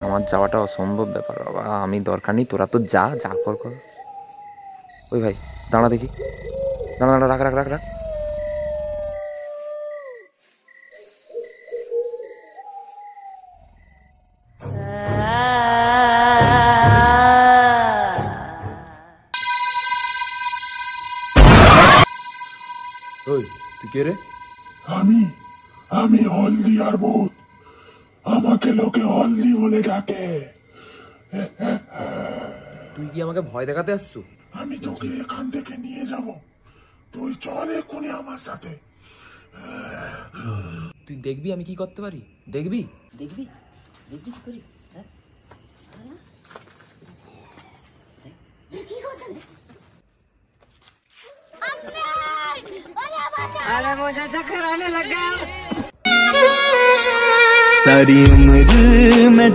আমার যাওয়াটা অসম্ভব ব্যাপার বাবা, আমি দরকার নেই, তোরা তো যা যা কর কর। ওই ভাই দাঁড়া দেখি, দাঁড়া দাঁড়া, রাখ রাখ রাখ রাখ। ওই তুই কে রে? আমি আমি হলদি আর ভূত। আমাকে লোকে হলদি বলে ডাকে। তুই কি আমাকে ভয় দেখাতে আসছো? আমি তোকে এখান থেকে নিয়ে যাব, তুই চল এক্ষুনি আমার সাথে। তুই দেখবি আমি কি করতে পারি, দেখবি? দেখবি দেখবি কি করি? হ্যাঁ কি করছেন? अरे मुझे चक्कर आने लगा। सारी उम्र मैं